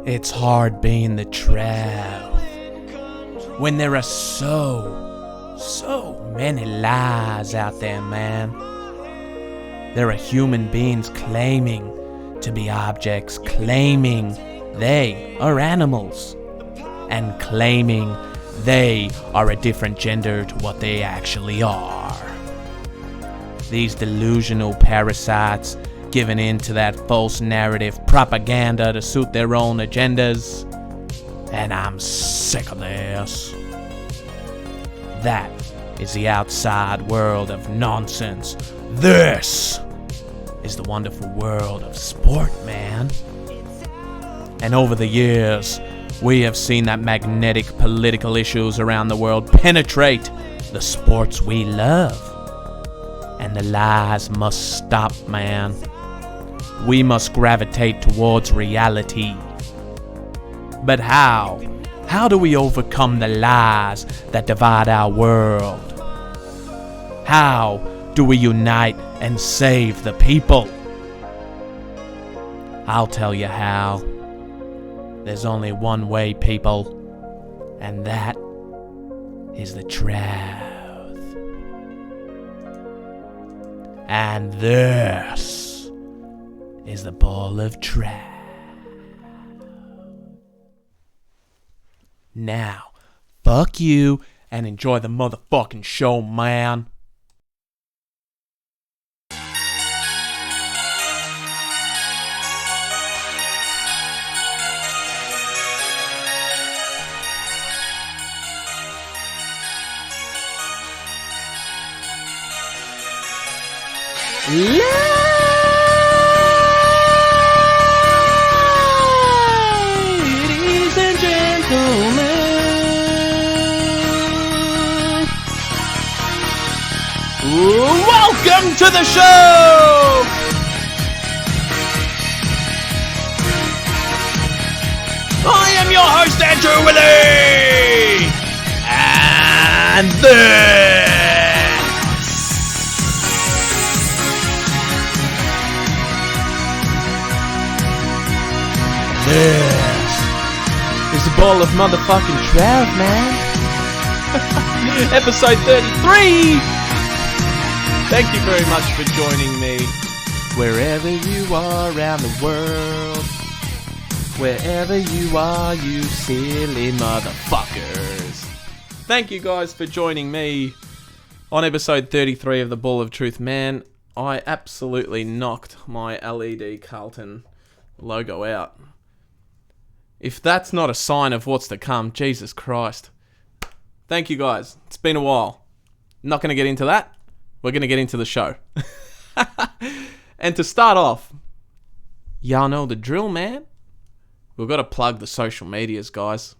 It's hard being the truth when there are so many lies out there, man. There are human beings claiming to be objects, claiming they are animals, and claiming they are a different gender to what they actually are. These delusional parasites giving in to that false narrative propaganda to suit their own agendas. And I'm sick of this. That is the outside world of nonsense. This is the wonderful world of sport, man. And over the years, we have seen that magnetic political issues around the world penetrate the sports we love. And the lies must stop, man. We must gravitate towards reality. But how? How do we overcome the lies that divide our world? How do we unite and save the people? I'll tell you how. There's only one way, people, and that is the truth. And this is the ball of truth. Now, fuck you and enjoy the motherfucking show, man. Ladies and gentlemen, welcome to the show! I am your host, Andrew Illy! And This is the ball of motherfucking trout, man. Episode 33. Thank you very much for joining me. Wherever you are around the world. Wherever you are, you silly motherfuckers. Thank you guys for joining me on episode 33 of the Ball of Truth. Man, I absolutely knocked my LED Carlton logo out. If that's not a sign of what's to come, Jesus Christ. Thank you guys. It's been a while. Not going to get into that. We're going to get into the show. And to start off, y'all know the drill, man. We've got to plug the social medias, guys.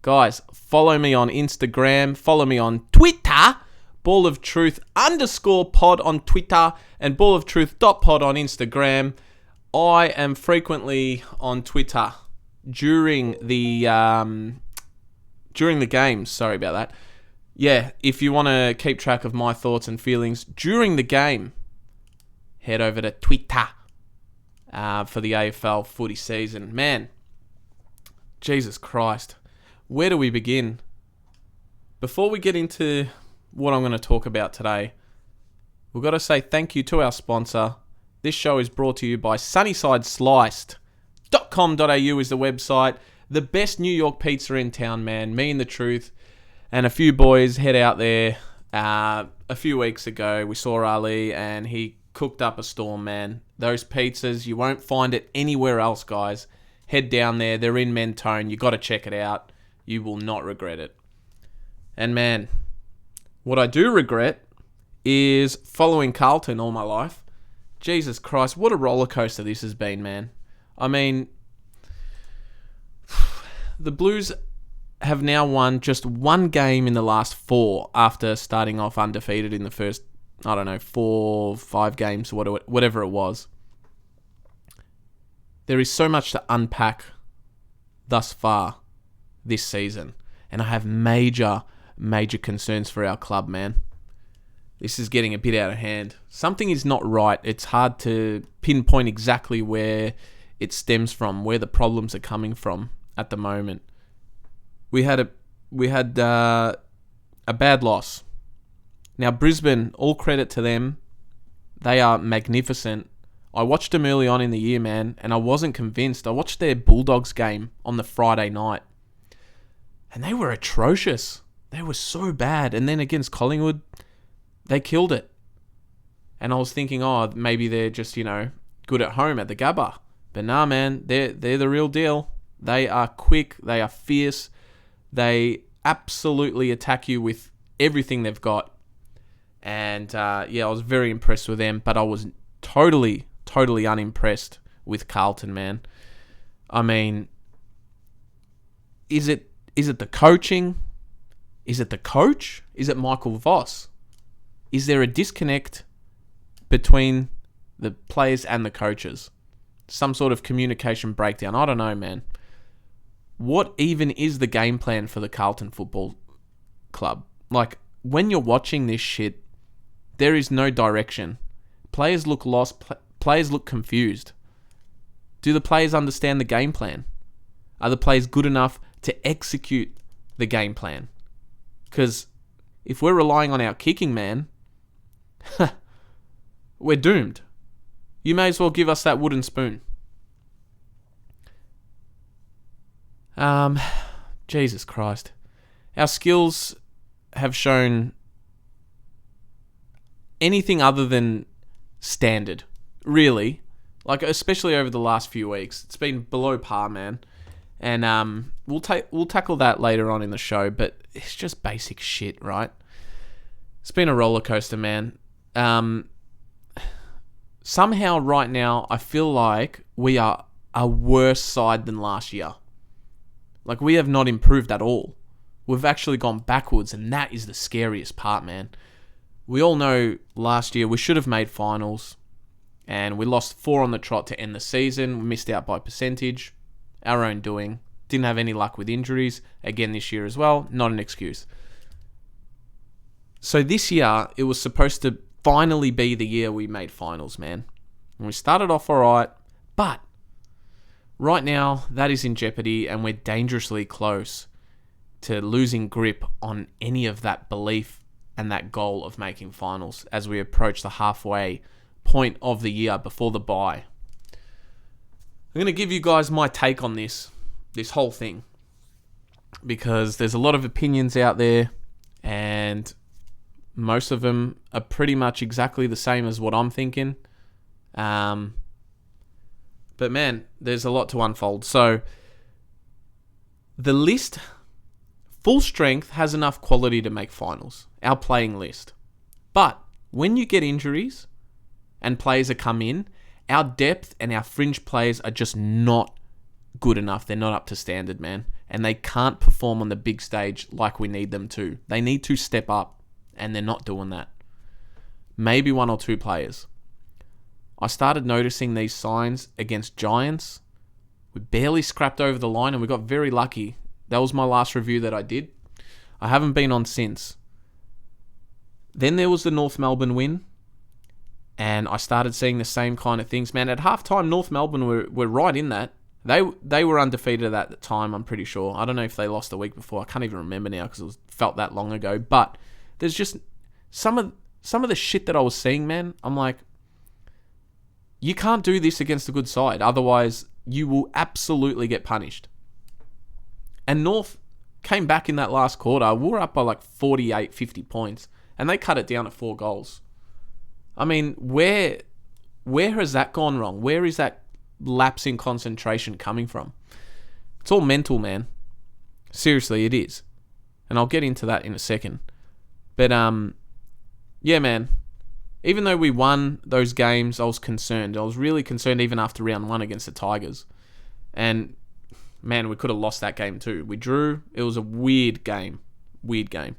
Guys, follow me on Instagram. Follow me on Twitter. Ball of Truth _pod on Twitter. And balloftruth.pod on Instagram. I am frequently on Twitter during the games. Sorry about that. Yeah, if you want to keep track of my thoughts and feelings during the game, head over to Twitter for the AFL footy season. Man, Jesus Christ. Where do we begin? Before we get into what I'm going to talk about today, we've got to say thank you to our sponsor. This show is brought to you by SunnysideSliced.com.au is the website. The best New York pizza in town, man. Me and the Truth and a few boys head out there. A few weeks ago, we saw Ali and he cooked up a storm, man. Those pizzas, you won't find it anywhere else, guys. Head down there. They're in Mentone. You got to check it out. You will not regret it. And man, what I do regret is following Carlton all my life. Jesus Christ, what a roller coaster this has been, man. I mean, the Blues have now won just one game in the last 4 after starting off undefeated in the first, 4, 5 games, whatever it was. There is so much to unpack thus far this season. And I have major concerns for our club, man. This is getting a bit out of hand. Something is not right. It's hard to pinpoint exactly where it stems from, where the problems are coming from at the moment. We had a bad loss. Now, Brisbane, all credit to them. They are magnificent. I watched them early on in the year, man, and I wasn't convinced. I watched their Bulldogs game on the Friday night, and they were atrocious. They were so bad. And then against Collingwood, they killed it. And I was thinking, oh, maybe they're just, good at home at the Gabba. But nah, man, they're the real deal. They are quick. They are fierce. They absolutely attack you with everything they've got. And, I was very impressed with them. But I was totally unimpressed with Carlton, man. I mean, is it the coaching? Is it the coach? Is it Michael Voss? Is there a disconnect between the players and the coaches? Some sort of communication breakdown. I don't know, man. What even is the game plan for the Carlton Football Club? Like, when you're watching this shit, there is no direction. Players look lost. Players look confused. Do the players understand the game plan? Are the players good enough to execute the game plan? Because if we're relying on our kicking, man, we're doomed. You may as well give us that wooden spoon. Jesus Christ. Our skills have shown anything other than standard, really. Like, especially over the last few weeks. It's been below par, man. And we'll tackle that later on in the show, but it's just basic shit, right? It's been a roller coaster, man. Somehow right now, I feel like we are a worse side than last year. Like, we have not improved at all. We've actually gone backwards, and that is the scariest part, man. We all know last year we should have made finals, and we lost 4 on the trot to end the season. We missed out by percentage. Our own doing. Didn't have any luck with injuries. Again this year as well. Not an excuse. So this year, it was supposed to finally be the year we made finals, man. And we started off alright, but right now, that is in jeopardy, and we're dangerously close to losing grip on any of that belief and that goal of making finals as we approach the halfway point of the year before the bye. I'm going to give you guys my take on this whole thing, because there's a lot of opinions out there, and most of them are pretty much exactly the same as what I'm thinking. But man, there's a lot to unfold. So the list, full strength, has enough quality to make finals, our playing list. But when you get injuries and players that come in, our depth and our fringe players are just not good enough. They're not up to standard, man. And they can't perform on the big stage like we need them to. They need to step up, and they're not doing that. Maybe 1 or 2 players. I started noticing these signs against Giants. We barely scrapped over the line, and we got very lucky. That was my last review that I did. I haven't been on since. Then there was the North Melbourne win, and I started seeing the same kind of things. Man, at halftime, North Melbourne were right in that. They were undefeated at the time, I'm pretty sure. I don't know if they lost the week before. I can't even remember now because it felt that long ago. But there's just some of the shit that I was seeing, man. I'm like, you can't do this against a good side. Otherwise, you will absolutely get punished. And North came back in that last quarter. We were up by like 48, 50 points. And they cut it down to 4 goals. I mean, where has that gone wrong? Where is that lapse in concentration coming from? It's all mental, man. Seriously, it is. And I'll get into that in a second. But, yeah, man. Even though we won those games, I was concerned. I was really concerned even after round 1 against the Tigers. And, man, we could have lost that game too. We drew. It was a weird game. Weird game.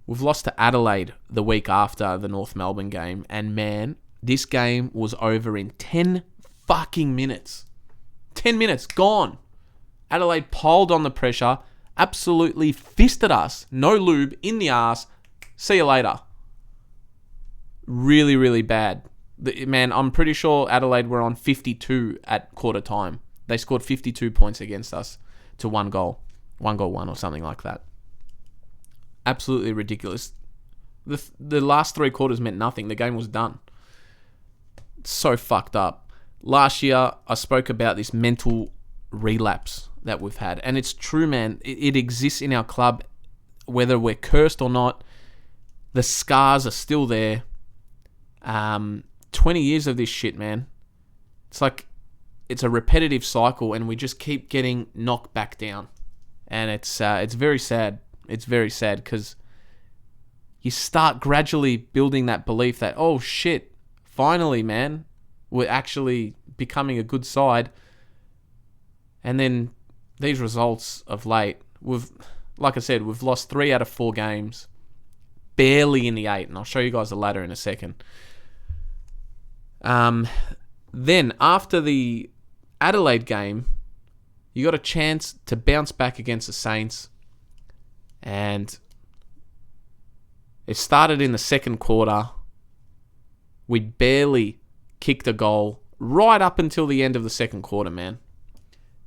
We've lost to Adelaide the week after the North Melbourne game. And, man, this game was over in 10 fucking minutes. 10 minutes, gone. Adelaide piled on the pressure, absolutely fisted us, no lube, in the arse. See you later. Really, really bad. Man, I'm pretty sure Adelaide were on 52 at quarter time. They scored 52 points against us to 1 goal. 1 goal, 1 or something like that. Absolutely ridiculous. The last 3 quarters meant nothing. The game was done. So fucked up. Last year, I spoke about this mental relapse that we've had. And it's true, man. It exists in our club. Whether we're cursed or not, the scars are still there. 20 years of this shit, man. It's like, it's a repetitive cycle and we just keep getting knocked back down. And it's very sad. It's very sad because you start gradually building that belief that, oh shit, finally, man, we're actually becoming a good side. And then these results of late, like I said, we've lost 3 out of 4 games, barely in the 8, and I'll show you guys the ladder in a second. Then after the Adelaide game, you got a chance to bounce back against the Saints, and it started in the second quarter. We barely kicked a goal right up until the end of the second quarter, man.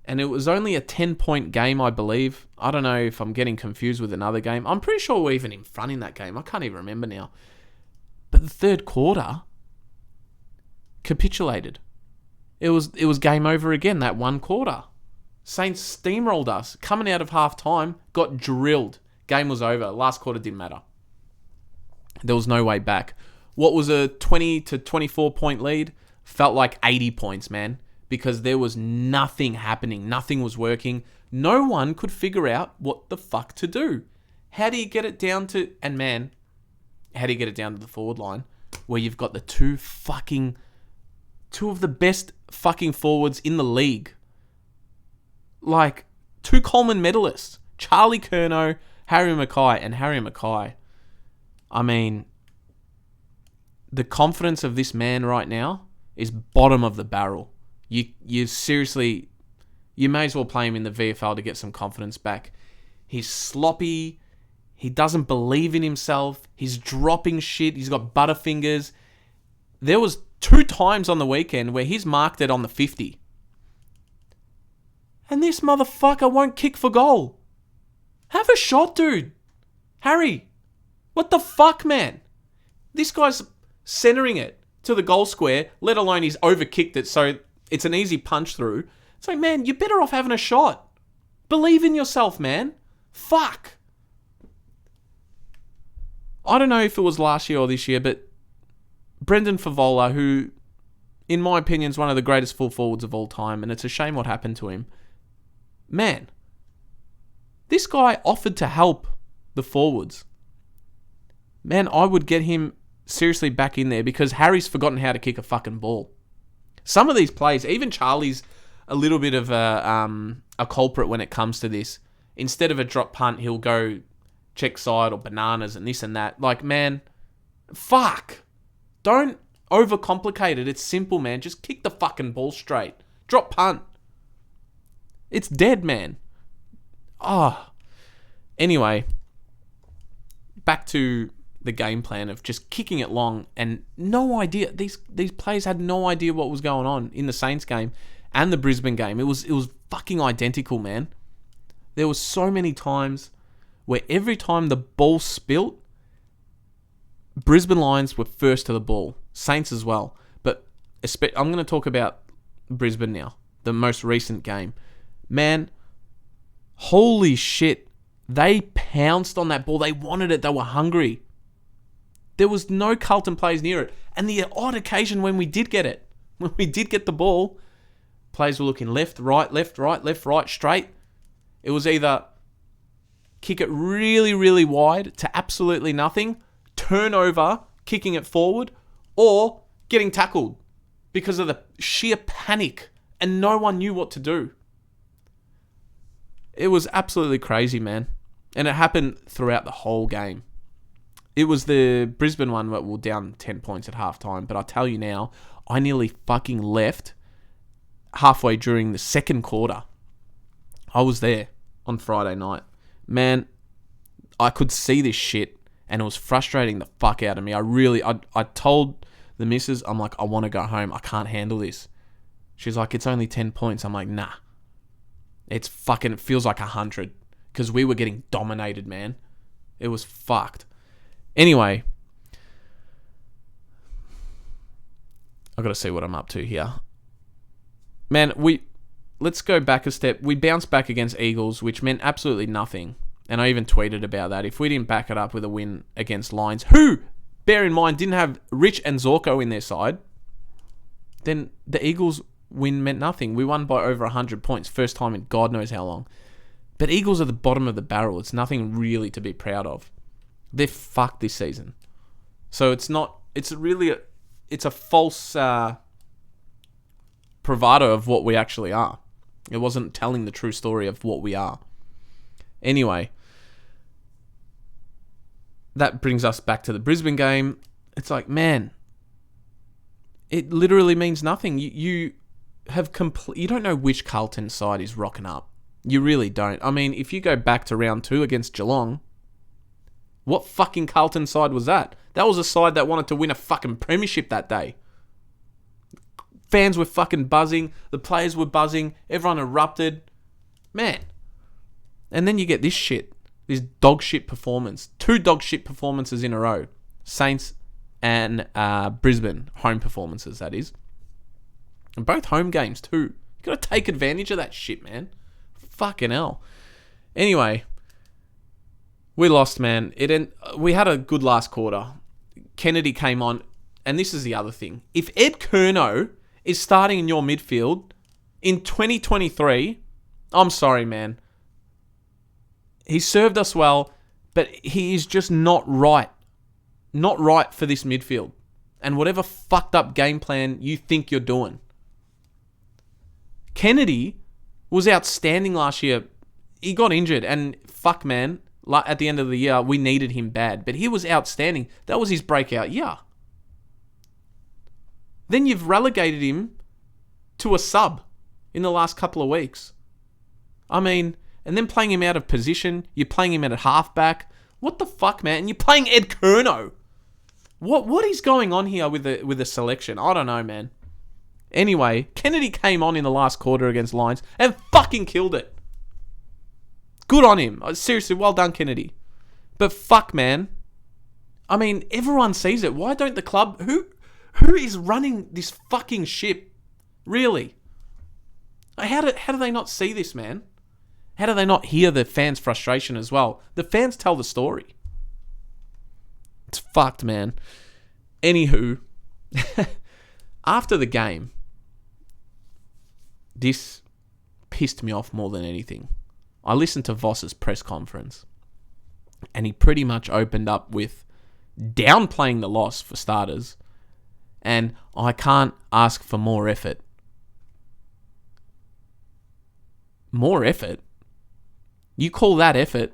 And it was only a 10-point game, I believe. I don't know if I'm getting confused with another game. I'm pretty sure we're even in front in that game. I can't even remember now. But the third quarter capitulated. It was game over again, that 1 quarter. Saints steamrolled us. Coming out of half-time, got drilled. Game was over. Last quarter didn't matter. There was no way back. What was a 20 to 24 point lead felt like 80 points, man. Because there was nothing happening. Nothing was working. No one could figure out what the fuck to do. How do you get it down to... And man, how do you get it down to the forward line where you've got the two of the best fucking forwards in the league? Like, 2 Coleman medalists. Charlie Curnow, Harry Mackay. And Harry Mackay, I mean, the confidence of this man right now is bottom of the barrel. You seriously, you may as well play him in the VFL to get some confidence back. He's sloppy. He doesn't believe in himself. He's dropping shit. He's got butterfingers. There was 2 times on the weekend where he's marked it on the 50. And this motherfucker won't kick for goal. Have a shot, dude. Harry, what the fuck, man? This guy's centering it to the goal square, let alone he's overkicked it so it's an easy punch through. It's like, man, you're better off having a shot. Believe in yourself, man. Fuck. I don't know if it was last year or this year, but Brendan Favola, who, in my opinion, is one of the greatest full forwards of all time, and it's a shame what happened to him. Man, this guy offered to help the forwards. Man, I would get him seriously back in there because Harry's forgotten how to kick a fucking ball. Some of these plays, even Charlie's a little bit of a culprit when it comes to this. Instead of a drop punt, he'll go check side or bananas and this and that. Like, man, fuck. Don't overcomplicate it. It's simple, man. Just kick the fucking ball straight. Drop punt. It's dead, man. Anyway, back to the game plan of just kicking it long and no idea. These players had no idea what was going on in the Saints game and the Brisbane game. It was fucking identical, man. There was so many times where every time the ball spilt, Brisbane Lions were first to the ball. Saints as well. But I'm going to talk about Brisbane now, the most recent game. Man, holy shit. They pounced on that ball. They wanted it. They were hungry. There was no Carlton players near it. And the odd occasion when we did get it, when we did get the ball, players were looking left, right, straight. It was either kick it really, really wide to absolutely nothing, turn over, kicking it forward, or getting tackled because of the sheer panic and no one knew what to do. It was absolutely crazy, man. And it happened throughout the whole game. It was the Brisbane one that were down 10 points at halftime. But I tell you now, I nearly fucking left halfway during the second quarter. I was there on Friday night. Man, I could see this shit and it was frustrating the fuck out of me. I told the missus. I'm like, I want to go home. I can't handle this. She's like, it's only 10 points. I'm like, nah. It feels like 100. Because we were getting dominated, man. It was fucked. Anyway. I've got to see what I'm up to here. Man, let's go back a step. We bounced back against Eagles, which meant absolutely nothing. And I even tweeted about that. If we didn't back it up with a win against Lions, who, bear in mind, didn't have Rich and Zorko in their side, then the Eagles win meant nothing. We won by over 100 points. First time in God knows how long. But Eagles are the bottom of the barrel. It's nothing really to be proud of. They're fucked this season. So it's a false bravado of what we actually are. It wasn't telling the true story of what we are. Anyway, that brings us back to the Brisbane game. It's like, man, it literally means nothing. You don't know which Carlton side is rocking up. You really don't. I mean, if you go back to round 2 against Geelong, what fucking Carlton side was that? That was a side that wanted to win a fucking premiership that day. Fans were fucking buzzing. The players were buzzing. Everyone erupted. Man. And then you get this shit. This dog shit performance. 2 dog shit performances in a row. Saints and Brisbane home performances, that is. And both home games too. You got to take advantage of that shit, man. Fucking hell. Anyway, we lost, man. We had a good last quarter. Kennedy came on, and this is the other thing. If Ed Curnow is starting in your midfield in 2023, I'm sorry, man. He served us well, but he is just not right. Not right for this midfield. And whatever fucked up game plan you think you're doing. Kennedy was outstanding last year. He got injured, and fuck, man, at the end of the year, we needed him bad. But he was outstanding. That was his breakout year. Then you've relegated him to a sub in the last couple of weeks. I mean, and then playing him out of position. You're playing him at a halfback. What the fuck, man? And you're playing Ed Curnow. What is going on here with the selection? I don't know, man. Anyway, Kennedy came on in the last quarter against Lions and fucking killed it. Good on him. Seriously, well done, Kennedy. But fuck, man. I mean, everyone sees it. Why don't the club... Who is running this fucking ship? Really? How do they not see this, man? How do they not hear the fans' frustration as well? The fans tell the story. It's fucked, man. Anywho, after the game, this pissed me off more than anything. I listened to Voss's press conference, and he pretty much opened up with downplaying the loss for starters, and I can't ask for more effort. More effort? You call that effort?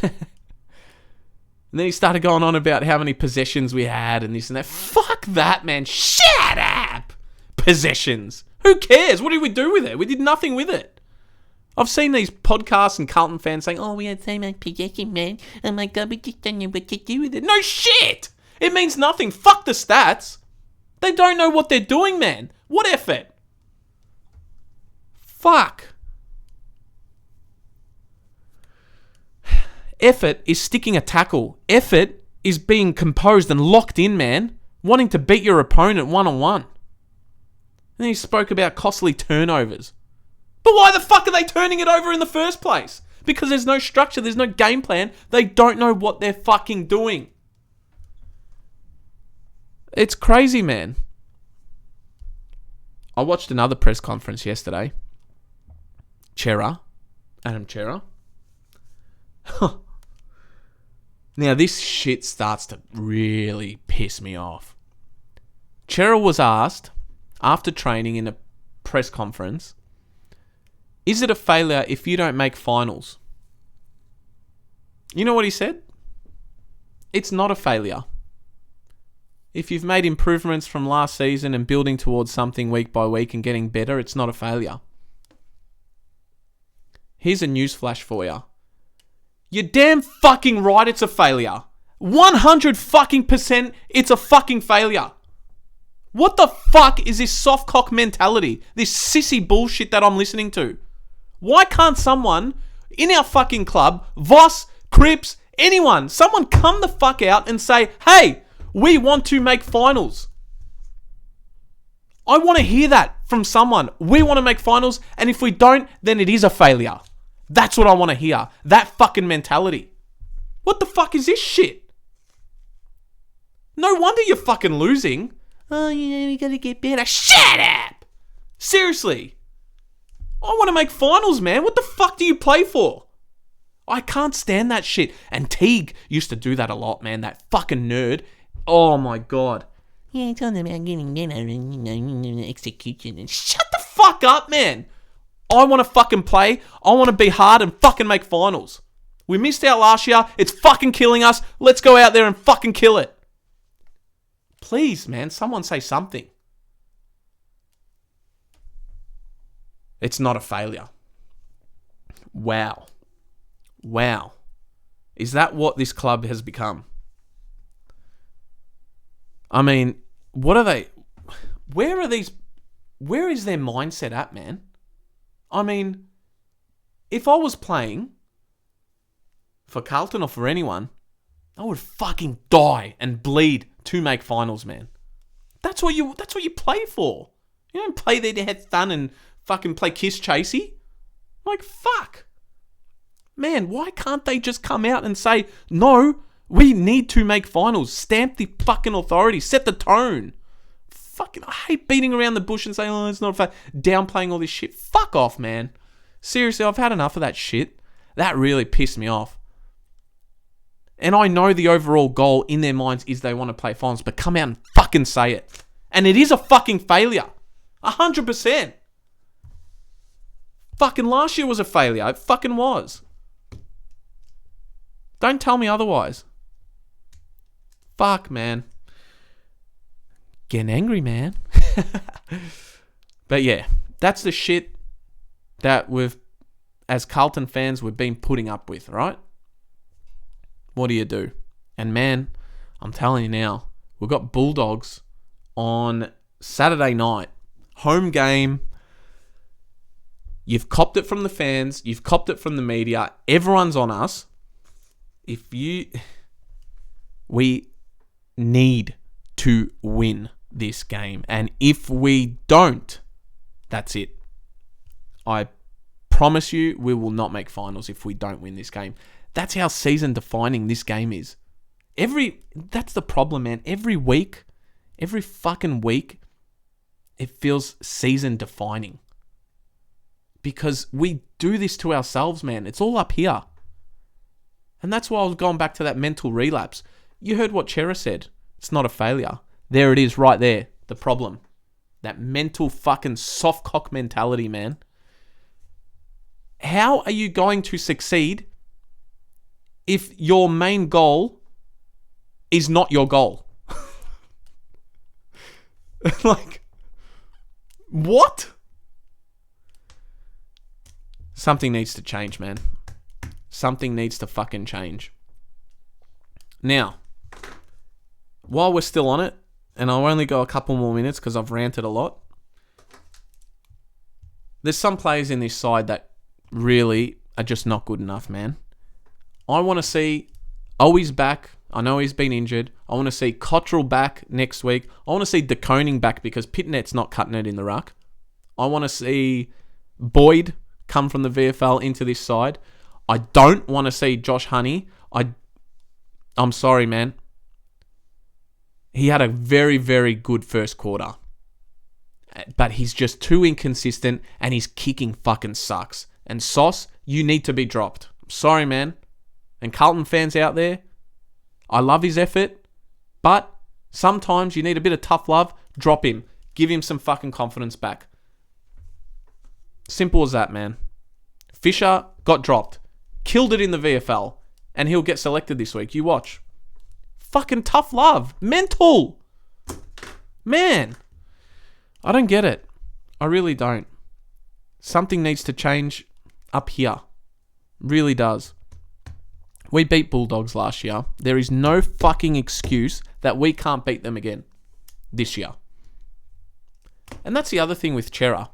And then he started going on about how many possessions we had and this and that. Fuck that, man. Shut up! Possessions. Who cares? What did we do with it? We did nothing with it. I've seen these podcasts and Carlton fans saying, oh, we had so much possession, man. Oh my God, we just don't know what to do with it. No shit! It means nothing. Fuck the stats. They don't know what they're doing, man. What effort? Fuck. Effort is sticking a tackle. Effort is being composed and locked in, man. Wanting to beat your opponent one-on-one. And then he spoke about costly turnovers. But why the fuck are they turning it over in the first place? Because there's no structure, there's no game plan. They don't know what they're fucking doing. It's crazy, man. I watched another press conference yesterday. Adam Chera. Now, this shit starts to really piss me off. Chera was asked, after training in a press conference, is it a failure if you don't make finals? You know what he said? It's not a failure. If you've made improvements from last season and building towards something week by week and getting better, it's not a failure. Here's a newsflash for you. You're damn fucking right it's a failure. 100 fucking %, it's a fucking failure. What the fuck is this soft cock mentality? This sissy bullshit that I'm listening to? Why can't someone in our fucking club, Voss, Cripps, anyone, someone come the fuck out and say, hey, we want to make finals? I want to hear that from someone. We want to make finals, and if we don't, then it is a failure. That's what I want to hear. That fucking mentality. What the fuck is this shit? No wonder you're fucking losing. Oh, yeah, we gotta get better. Shut up! Seriously. I want to make finals, man. What the fuck do you play for? I can't stand that shit. And Teague used to do that a lot, man. That fucking nerd. Oh my god. Yeah, it's on about getting execution. And shut the fuck up, man. I want to fucking play. I want to be hard and fucking make finals. We missed out last year. It's fucking killing us. Let's go out there and fucking kill it. Please, man, someone say something. It's not a failure. Wow. Wow. Is that what this club has become? I mean, what are they... Where are these... Where is their mindset at, man? I mean, if I was playing for Carlton or for anyone, I would fucking die and bleed to make finals, man. That's what you play for. You don't play there to have fun and fucking play kiss chasey. Like, fuck. Man, why can't they just come out and say, no, we need to make finals. Stamp the fucking authority. Set the tone. Fucking, I hate beating around the bush and saying, oh, it's not a fact. Downplaying all this shit. Fuck off, man. Seriously, I've had enough of that shit. That really pissed me off. And I know the overall goal in their minds is they want to play finals, but come out and fucking say it. And it is a fucking failure. 100%. Fucking last year was a failure. It fucking was. Don't tell me otherwise. Fuck, man. Getting angry, man. But yeah, that's the shit that as Carlton fans, we've been putting up with, right? What do you do? And man, I'm telling you now, we've got Bulldogs on Saturday night. Home game. You've copped it from the fans. You've copped it from the media. Everyone's on us. We need to win this game. And if we don't, that's it. I promise you, we will not make finals if we don't win this game. That's how season defining this game is. That's the problem, man. Every fucking week, it feels season defining. Because we do this to ourselves, man. It's all up here. And that's why I was going back to that mental relapse. You heard what Chera said. It's not a failure. There it is right there. The problem. That mental fucking soft cock mentality, man. How are you going to succeed if your main goal is not your goal? Like, what? Something needs to change, man. Something needs to fucking change. Now, while we're still on it, and I'll only go a couple more minutes because I've ranted a lot, there's some players in this side that really are just not good enough, man. I want to see Owi's back. I know he's been injured. I want to see Cottrell back next week. I want to see DeConing back because Pitnet's not cutting it in the ruck. I want to see Boyd come from the VFL into this side. I don't want to see Josh Honey. I'm sorry, man. He had a very, very good first quarter. But he's just too inconsistent and his kicking fucking sucks. And Sauce, you need to be dropped. I'm sorry, man. And Carlton fans out there, I love his effort, but sometimes you need a bit of tough love. Drop him. Give him some fucking confidence back. Simple as that, man. Fisher got dropped. Killed it in the VFL. And he'll get selected this week. You watch. Fucking tough love. Mental. Man. I don't get it. I really don't. Something needs to change up here. Really does. We beat Bulldogs last year. There is no fucking excuse that we can't beat them again this year. And that's the other thing with Chera.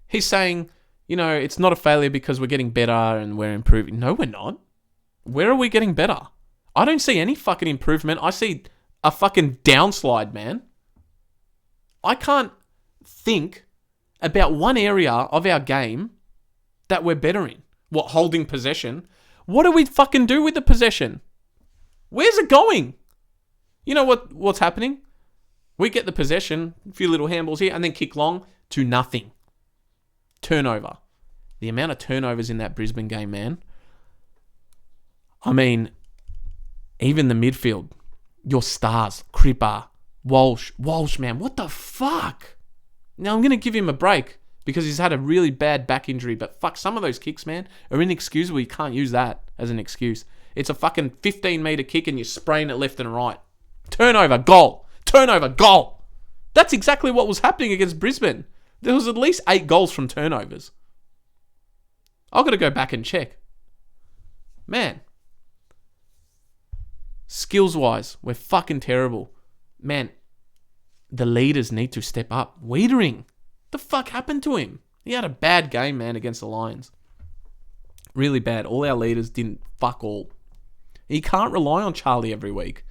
He's saying, it's not a failure because we're getting better and we're improving. No, we're not. Where are we getting better? I don't see any fucking improvement. I see a fucking downslide, man. I can't think about one area of our game that we're better in. What, holding possession? What do we fucking do with the possession? Where's it going? You know what's happening? We get the possession, a few little handballs here, and then kick long to nothing. Turnover. The amount of turnovers in that Brisbane game, man. I mean, even the midfield. Your stars, Cripper, Walsh, man, what the fuck? Now, I'm going to give him a break because he's had a really bad back injury, but fuck, some of those kicks, man, are inexcusable. You can't use that as an excuse. It's a fucking 15-metre kick and you're spraying it left and right. Turnover, goal. Turnover, goal. That's exactly what was happening against Brisbane. There was at least 8 goals from turnovers. I've got to go back and check. Man. Skills-wise, we're fucking terrible. Man, the leaders need to step up. Wiedering. The fuck happened to him? He had a bad game, man, against the Lions. Really bad. All our leaders didn't fuck all. You can't rely on Charlie every week.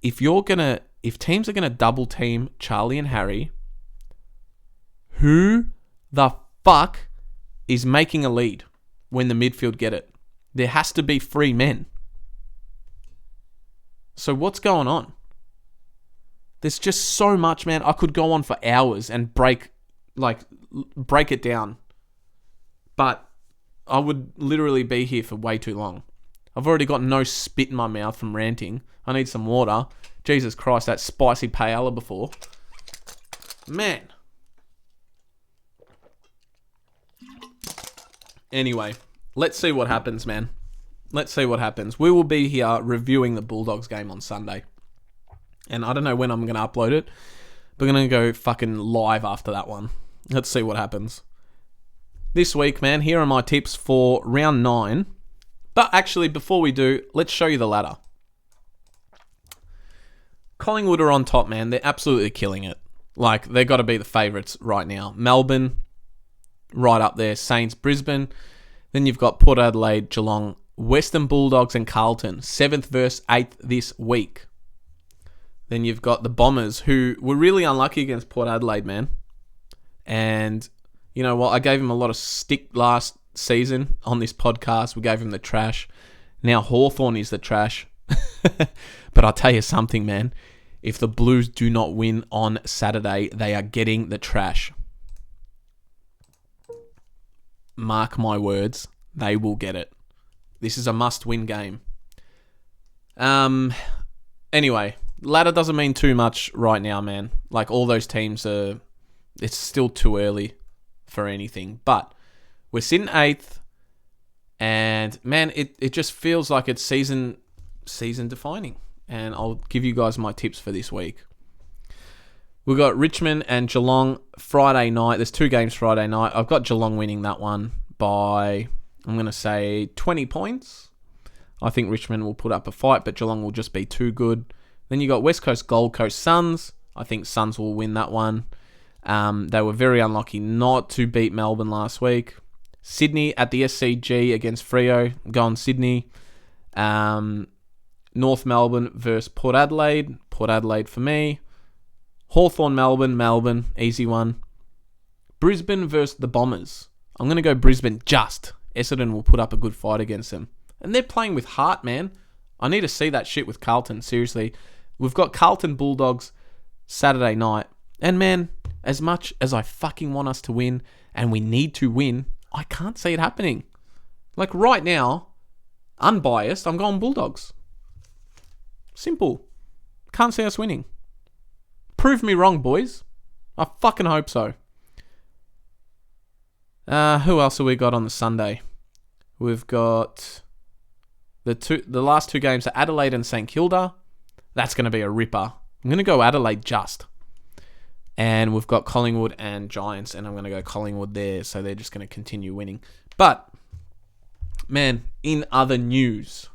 If teams are gonna double team Charlie and Harry, who the fuck is making a lead when the midfield get it? There has to be free men. So what's going on? There's just so much, man. I could go on for hours and break it down. But I would literally be here for way too long. I've already got no spit in my mouth from ranting. I need some water. Jesus Christ, that spicy paella before. Man. Anyway, let's see what happens, man. Let's see what happens. We will be here reviewing the Bulldogs game on Sunday. And I don't know when I'm going to upload it. But I'm going to go fucking live after that one. Let's see what happens. This week, man, here are my tips for round 9. But actually, before we do, let's show you the ladder. Collingwood are on top, man. They're absolutely killing it. Like, they've got to be the favourites right now. Melbourne, right up there. Saints, Brisbane. Then you've got Port Adelaide, Geelong, Western Bulldogs and Carlton. 7th versus 8th this week. Then you've got the Bombers, who were really unlucky against Port Adelaide, man. And you know what? I gave him a lot of stick last season on this podcast. We gave him the trash. Now Hawthorn is the trash. But I'll tell you something, man. If the Blues do not win on Saturday, they are getting the trash. Mark my words. They will get it. This is a must-win game. Anyway, ladder doesn't mean too much right now, man. Like, all those teams are... It's still too early for anything. But we're sitting 8th. And, man, it just feels like it's season defining. And I'll give you guys my tips for this week. We've got Richmond and Geelong Friday night. There's 2 games Friday night. I've got Geelong winning that one by, I'm going to say, 20 points. I think Richmond will put up a fight, but Geelong will just be too good. Then you got West Coast Gold Coast Suns. I think Suns will win that one. They were very unlucky not to beat Melbourne last week. Sydney at the SCG against Freo. Going Sydney. North Melbourne versus Port Adelaide. Port Adelaide for me. Hawthorn Melbourne. Easy one. Brisbane versus the Bombers. I'm going to go Brisbane just. Essendon will put up a good fight against them. And they're playing with heart, man. I need to see that shit with Carlton, seriously. We've got Carlton Bulldogs Saturday night. And man, as much as I fucking want us to win, and we need to win, I can't see it happening. Like right now, unbiased, I'm going Bulldogs. Simple. Can't see us winning. Prove me wrong, boys. I fucking hope so. Who else have we got on the Sunday? We've got the last 2 games are Adelaide and St Kilda. That's going to be a ripper. I'm going to go Adelaide just. And we've got Collingwood and Giants, and I'm going to go Collingwood there, so they're just going to continue winning. But, man, in other news,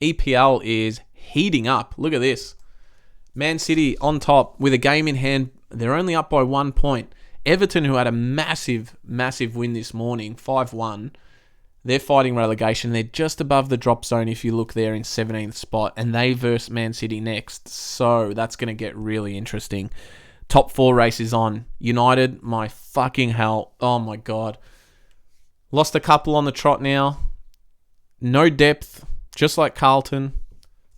EPL is heating up. Look at this. Man City on top with a game in hand. They're only up by 1 point. Everton, who had a massive, massive win this morning, 5-1, they're fighting relegation. They're just above the drop zone if you look there in 17th spot, and they verse Man City next. So that's going to get really interesting. Top 4 race is on. United, my fucking hell. Oh my God. Lost a couple on the trot now. No depth, just like Carlton.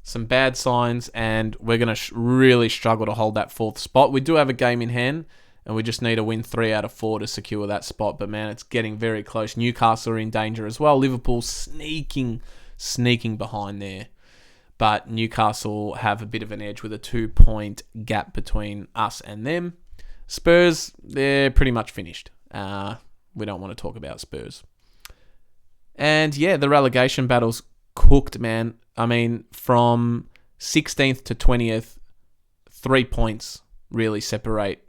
Some bad signs, and we're going to really struggle to hold that 4th spot. We do have a game in hand, and we just need to win 3 out of 4 to secure that spot. But man, it's getting very close. Newcastle are in danger as well. Liverpool sneaking behind there. But Newcastle have a bit of an edge with a 2-point gap between us and them. Spurs, they're pretty much finished. We don't want to talk about Spurs. And yeah, the relegation battle's cooked, man. I mean, from 16th to 20th, 3 points really separate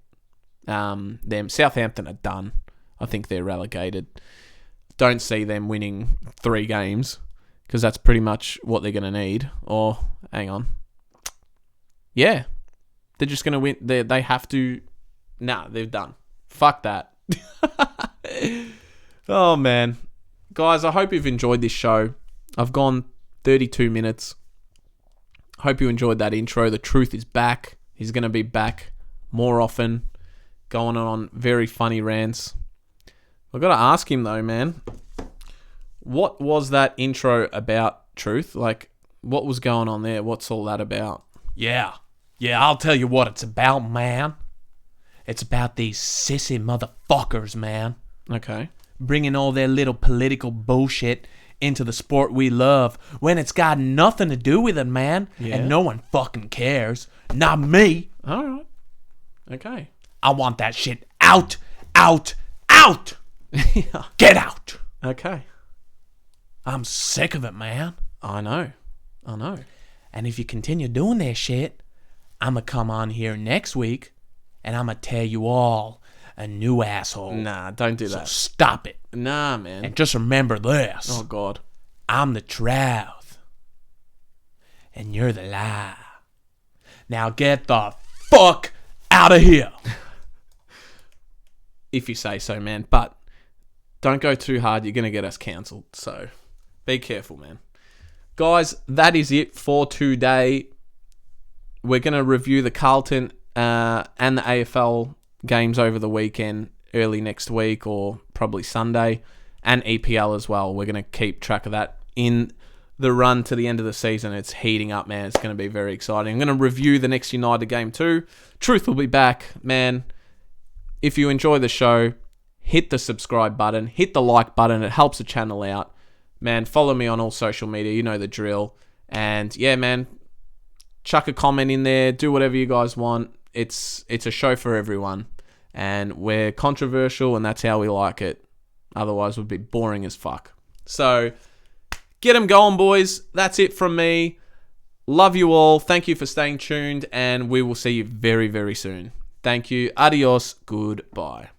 them. Southampton are done. I think they're relegated. Don't see them winning 3 games because that's pretty much what they're going to need. Or, hang on. Yeah. They're just going to win. They have to. Nah, they're done. Fuck that. Oh, man. Guys, I hope you've enjoyed this show. I've gone 32 minutes. Hope you enjoyed that intro. The truth is back. He's going to be back more often, going on very funny rants. I've got to ask him though, man. What was that intro about, Truth? Like, what was going on there? What's all that about? Yeah, I'll tell you what it's about, man. It's about these sissy motherfuckers, man. Okay. Bringing all their little political bullshit into the sport we love when it's got nothing to do with it, man. Yeah. And no one fucking cares. Not me. All right. Okay. I want that shit out. Yeah. Get out. Okay. I'm sick of it, man. I know. And if you continue doing that shit, I'm going to come on here next week and I'm going to tear you all a new asshole. Nah, don't do So that. stop it. Nah, man. And just remember this. Oh, God. I'm the truth. And you're the lie. Now get the fuck out of here. If you say so, man. But don't go too hard. You're going to get us cancelled. So be careful, man. Guys, that is it for today. We're going to review the Carlton and the AFL games over the weekend, early next week or probably Sunday, and EPL as well. We're going to keep track of that in the run to the end of the season. It's heating up, man. It's going to be very exciting. I'm going to review the next United game too. Truth will be back, man. If you enjoy the show, hit the subscribe button, hit the like button. It helps the channel out. Man, follow me on all social media. You know the drill. And yeah, man, chuck a comment in there. Do whatever you guys want. It's a show for everyone. And we're controversial, and that's how we like it. Otherwise, we'd be boring as fuck. So, get them going, boys. That's it from me. Love you all. Thank you for staying tuned, and we will see you very, very soon. Thank you. Adios. Goodbye.